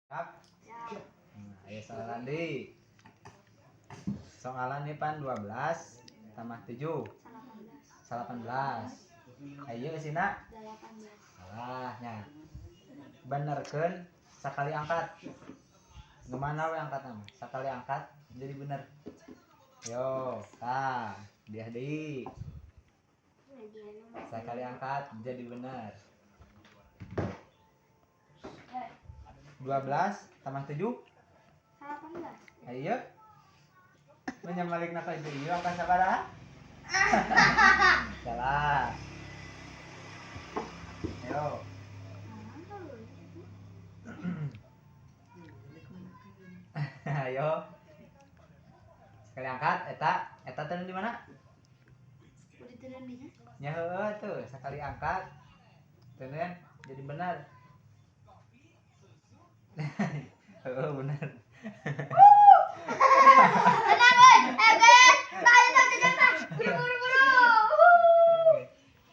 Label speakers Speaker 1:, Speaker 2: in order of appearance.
Speaker 1: Siap? Ayo soalan di. Soalan ini pan 12 tambah 7 18. Ayo ke sini.
Speaker 2: 18.
Speaker 1: Salahnya. Benerkeun sakali angkat. Gimana we angkat nama? Sakali angkat jadi bener. Yo, dia di. Sakali angkat jadi bener. 12 tambah 7
Speaker 2: 18.
Speaker 1: ayo menyamalik nak itu iyo angka sabaraha salah ayo ayo sekali angkat eta turun di mana nya heueuh tuh sekali angkat turun jadi benar heueuh benar